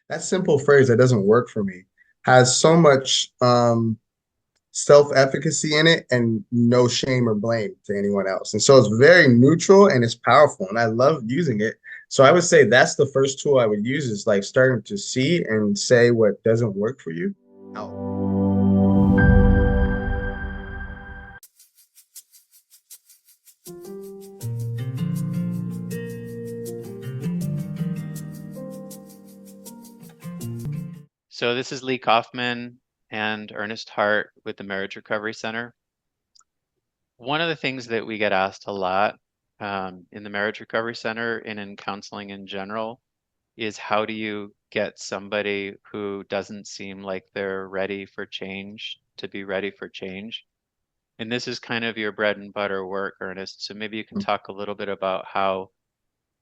that simple phrase that doesn't work for me has so much self-efficacy in it and no shame or blame to anyone else. And so it's very neutral and it's powerful. And I love using it. So I would say that's the first tool I would use is like starting to see and say what doesn't work for you out. So this is Lee Kaufman and Ernest Hart with the Marriage Recovery Center. One of the things that we get asked a lot in the Marriage Recovery Center and in counseling in general is how do you get somebody who doesn't seem like they're ready for change to be ready for change? And this is kind of your bread and butter work, Ernest. So maybe you can talk a little bit about how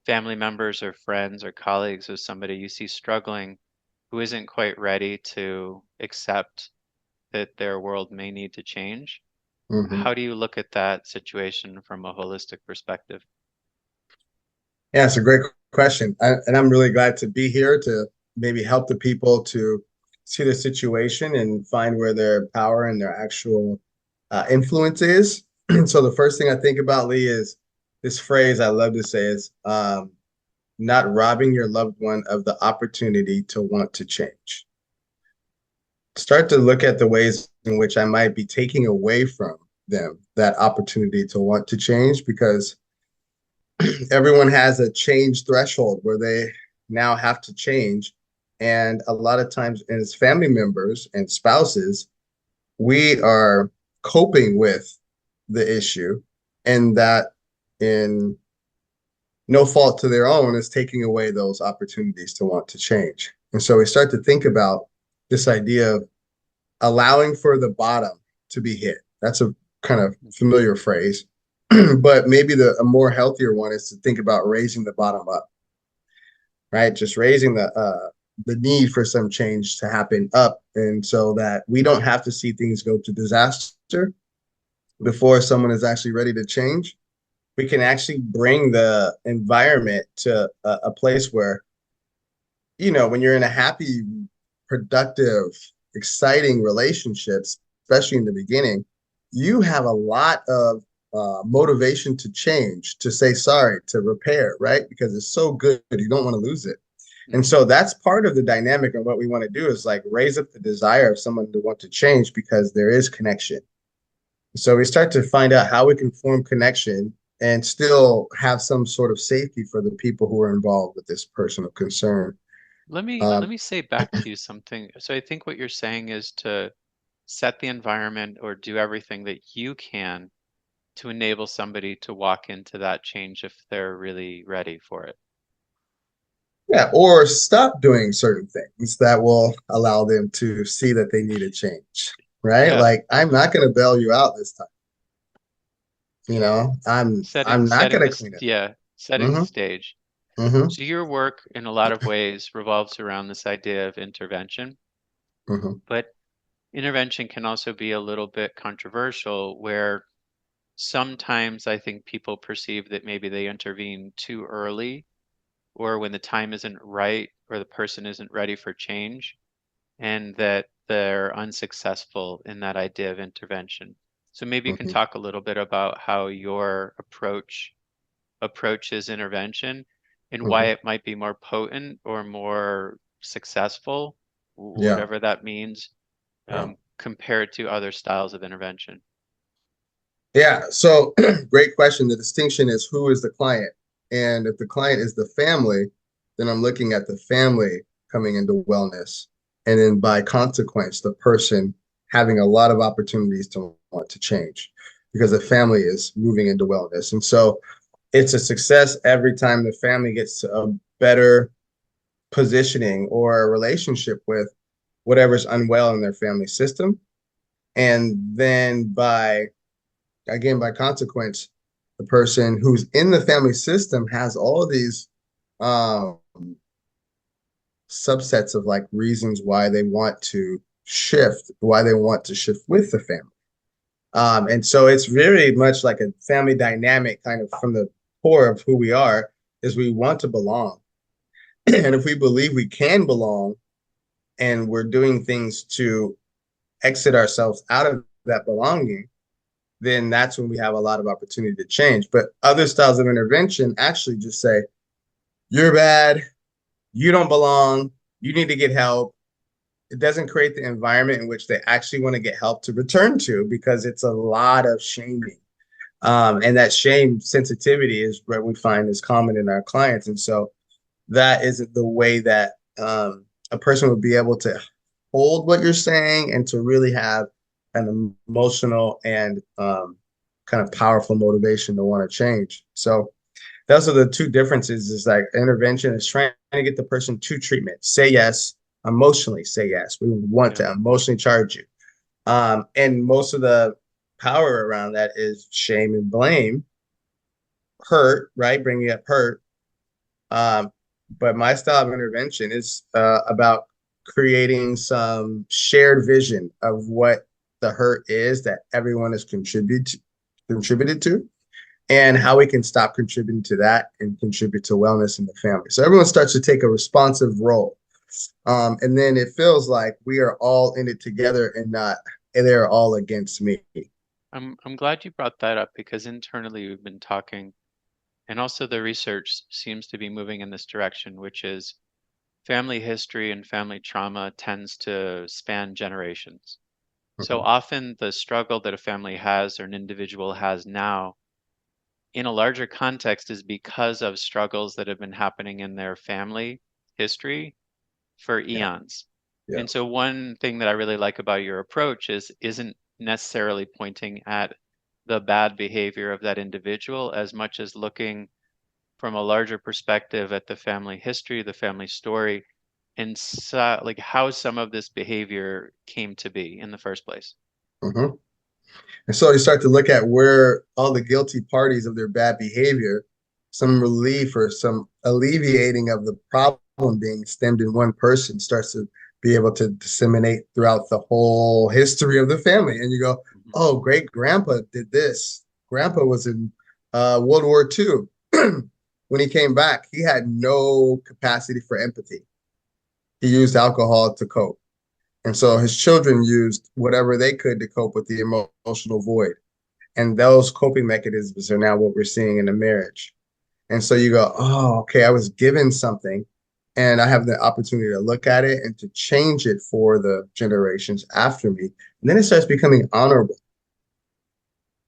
family members or friends or colleagues of somebody you see struggling who isn't quite ready to accept that their world may need to change. Mm-hmm. How do you look at that situation from a holistic perspective? Yeah, it's a great question. And I'm really glad to be here to maybe help the people to see the situation and find where their power and their actual influence is. So the first thing I think about, Lee, is this phrase I love to say is not robbing your loved one of the opportunity to want to change. Start to look at the ways in which I might be taking away from them that opportunity to want to change because everyone has a change threshold where they now have to change. And a lot of times, as family members and spouses, we are coping with the issue, and that in no fault to their own is taking away those opportunities to want to change. And so we start to think about this idea of allowing for the bottom to be hit. That's a kind of familiar phrase. But maybe a more healthier one is to think about raising the bottom up, right? Just raising the need for some change to happen up, and so that we don't have to see things go to disaster before someone is actually ready to change. We can actually bring the environment to a place where, when you're in a happy, productive, exciting relationships, especially in the beginning, you have a lot of motivation to change, to say sorry, to repair, right? Because it's so good, you don't want to lose it. And so that's part of the dynamic. And what we want to do is like raise up the desire of someone to want to change because there is connection. So we start to find out how we can form connection and still have some sort of safety for the people who are involved with this person of concern. Let me say back to you something. So I think what you're saying is to set the environment or do everything that you can to enable somebody to walk into that change if they're really ready for it. Yeah, or stop doing certain things that will allow them to see that they need a change, right? Yeah, Like I'm not going to bail you out this time. I'm not going to clean it. setting the Mm-hmm, stage. mm-hmm, So your work in a lot of ways revolves around this idea of intervention, mm-hmm, but intervention can also be a little bit controversial where sometimes I think people perceive that maybe they intervene too early or when the time isn't right or the person isn't ready for change and that they're unsuccessful in that idea of intervention. So maybe you can mm-hmm, talk a little bit about how your approaches intervention and why mm-hmm. it might be more potent or more successful, Yeah, whatever that means, yeah, compared to other styles of intervention. yeah. So great question. The distinction is who is the client, and if the client is the family, then I'm looking at the family coming into wellness, and then by consequence, the person having a lot of opportunities to want to change because the family is moving into wellness, and so it's a success every time the family gets a better positioning or a relationship with whatever's unwell in their family system. And then by consequence, the person who's in the family system has all of these um, subsets of like reasons why they want to shift with the family. And so it's very much like a family dynamic kind of from the core of who we are is we want to belong. And if we believe we can belong and we're doing things to exit ourselves out of that belonging, then that's when we have a lot of opportunity to change. But other styles of intervention actually just say, you're bad, you don't belong, you need to get help. It doesn't create the environment in which they actually want to get help to return to, because it's a lot of shaming. And that shame sensitivity is what we find is common in our clients. And so that isn't the way that a person would be able to hold what you're saying and to really have an emotional and kind of powerful motivation to want to change. So those are the two differences. Is like intervention is trying to get the person to treatment. Say yes, emotionally say yes. We want Yeah. to emotionally charge you. And most of the power around that is shame and blame, hurt, right? Bringing up hurt. Um, but my style of intervention is about creating some shared vision of what the hurt is that everyone has contributed to, and how we can stop contributing to that and contribute to wellness in the family. So everyone starts to take a responsive role. And then it feels like we are all in it together and not they're all against me. I'm glad you brought that up because internally we've been talking, and also the research seems to be moving in this direction, which is family history and family trauma tends to span generations. So Mhm. often the struggle that a family has or an individual has now in a larger context is because of struggles that have been happening in their family history for Yeah, eons. yeah. And so one thing that I really like about your approach is isn't necessarily pointing at the bad behavior of that individual as much as looking from a larger perspective at the family history, the family story, and like how some of this behavior came to be in the first place. Mhm. And so you start to look at where all the guilty parties of their bad behavior, some relief or some alleviating of the problem being stemmed in one person starts to be able to disseminate throughout the whole history of the family. And you go, Mhm. oh, great grandpa did this. Grandpa was in World War II. When he came back, he had no capacity for empathy. He used alcohol to cope. And so his children used whatever they could to cope with the emotional void. And those coping mechanisms are now what we're seeing in a marriage. And so you go, oh, okay, I was given something and I have the opportunity to look at it and to change it for the generations after me. And then it starts becoming honorable.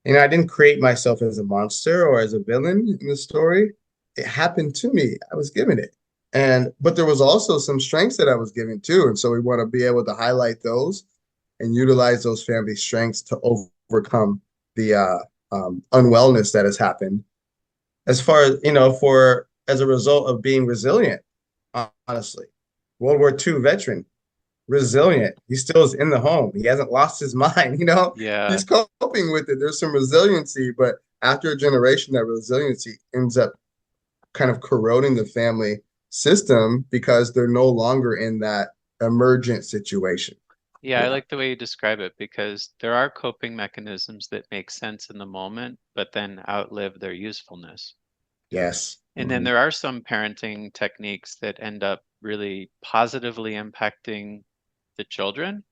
You know, I didn't create myself as a monster or as a villain in the story. It happened to me. I was given it. And but there was also some strengths that I was given too. And so we want to be able to highlight those and utilize those family strengths to overcome the unwellness that has happened. As far as, you know, for as a result of being resilient, honestly. World War II veteran, resilient. He still is in the home. He hasn't lost his mind, you know. Yeah. He's coping with it. There's some resiliency, but after a generation, that resiliency ends up kind of corroding the family system because they're no longer in that emergent situation. Yeah, I Yeah. like the way you describe it because there are coping mechanisms that make sense in the moment, but then outlive their usefulness. Yes. And then Mm-hmm. there are some parenting techniques that end up really positively impacting the children,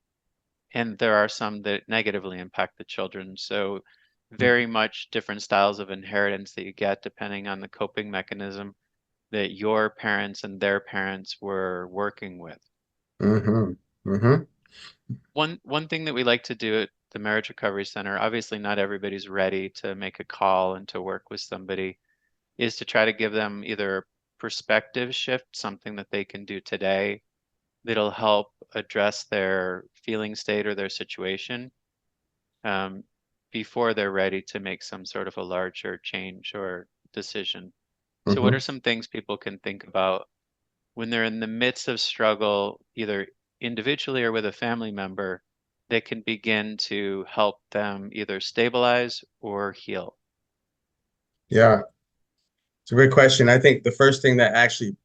and there are some that negatively impact the children. So very much different styles of inheritance that you get depending on the coping mechanism that your parents and their parents were working with. Mm-hmm. Mm-hmm. One thing that we like to do at the Marriage Recovery Center, obviously not everybody's ready to make a call and to work with somebody, is to try to give them either a perspective shift, something that they can do today that'll help address their feeling state or their situation um, before they're ready to make some sort of a larger change or decision. So, what Mm-hmm. are some things people can think about when they're in the midst of struggle, either individually or with a family member, that can begin to help them either stabilize or heal? Yeah. It's a great question. I think the first thing that actually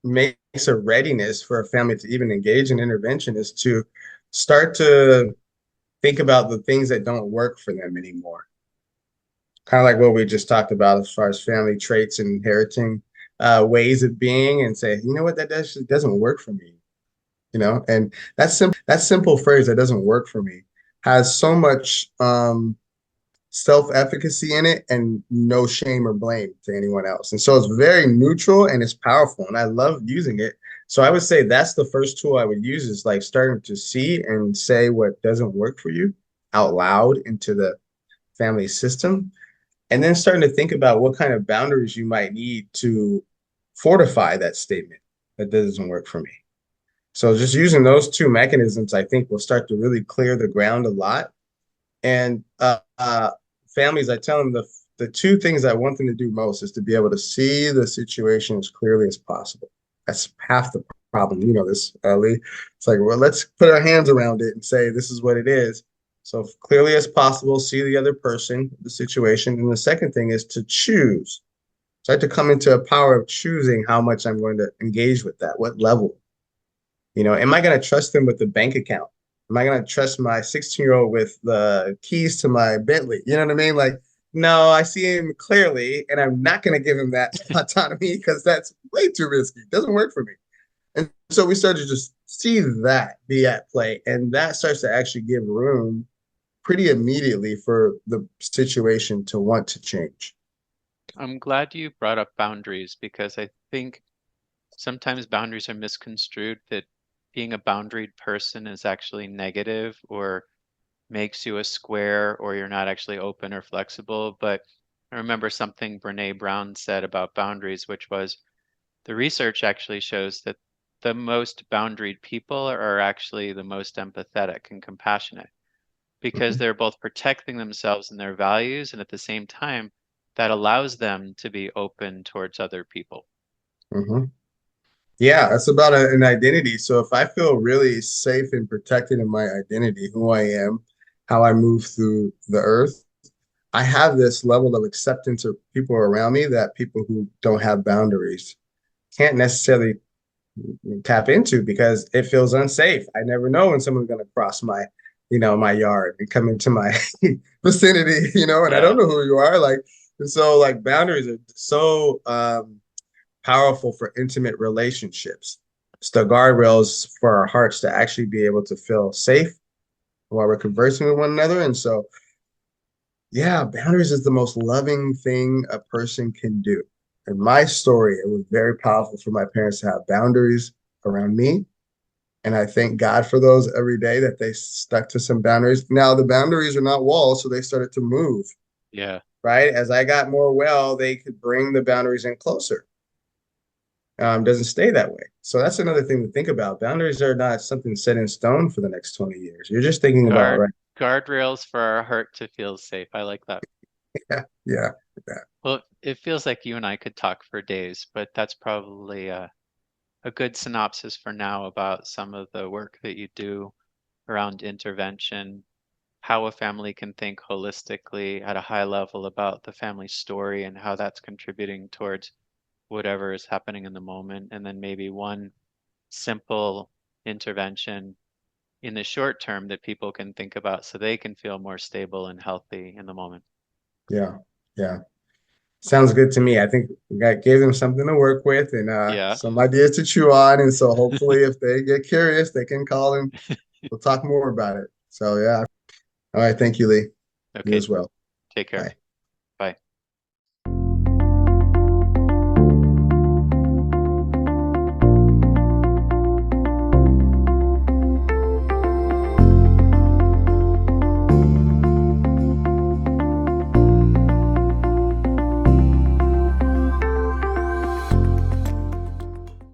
makes a readiness for a family to even engage in intervention is to start to think about the things that don't work for them anymore. Kind of like what we just talked about as far as family traits and inheriting. ways of being and say, you know what, that doesn't work for me, and that simple phrase, that doesn't work for me, has so much self-efficacy in it and no shame or blame to anyone else. And so it's very neutral and it's powerful. And I love using it. So I would say that's the first tool I would use, is like starting to see and say what doesn't work for you out loud into the family system. And then starting to think about what kind of boundaries you might need to fortify that statement that doesn't work for me. So just using those two mechanisms, I think will start to really clear the ground a lot. And families, I tell them the two things I want them to do most is to be able to see the situation as clearly as possible. That's half the problem. You know this, Lee. It's like, well, let's put our hands around it and say this is what it is. So clearly as possible, see the other person, the situation. And the second thing is to choose. So I have to come into a power of choosing how much I'm going to engage with that, what level. Am I going to trust them with the bank account? Am I going to trust my 16-year-old with the keys to my Bentley? You know what I mean? Like, no, I see him clearly, and I'm not going to give him that autonomy because that's way too risky. It doesn't work for me. And so we start to just see that be at play, and that starts to actually give room pretty immediately for the situation to want to change. I'm glad you brought up boundaries, because I think sometimes boundaries are misconstrued, that being a boundaried person is actually negative or makes you a square, or you're not actually open or flexible. But I remember something Brene Brown said about boundaries, which was the research actually shows that the most boundaried people are actually the most empathetic and compassionate, because they're both protecting themselves and their values, and at the same time, that allows them to be open towards other people. Mm-hmm. Yeah, that's about an identity. So if I feel really safe and protected in my identity, who I am, how I move through the earth, I have this level of acceptance of people around me that people who don't have boundaries can't necessarily tap into, because it feels unsafe. I never know when someone's going to cross my yard and come into my vicinity, and I don't Yeah. know who you are. And so like boundaries are so powerful for intimate relationships. It's the guardrails for our hearts to actually be able to feel safe while we're conversing with one another. And so, yeah, boundaries is the most loving thing a person can do. In my story, it was very powerful for my parents to have boundaries around me. And I thank God for those every day, that they stuck to some boundaries. Now, the boundaries are not walls, so they started to move, Yeah. right? As I got more well, they could bring the boundaries in closer. Doesn't stay that way. So that's another thing to think about. Boundaries are not something set in stone for the next 20 years. You're just thinking about, right? Guardrails for our heart to feel safe. I like that. Yeah, yeah, yeah. Well, it feels like you and I could talk for days, but that's probably a good synopsis for now about some of the work that you do around intervention, how a family can think holistically at a high level about the family story and how that's contributing towards whatever is happening in the moment, and then maybe one simple intervention in the short term that people can think about so they can feel more stable and healthy in the moment. Yeah, yeah. Sounds good to me. I think we gave them something to work with, and Yeah. some ideas to chew on. And so hopefully if they get curious, they can call and we'll talk more about it. So yeah. All right. Thank you, Lee. You Okay. as well. Take care. Bye.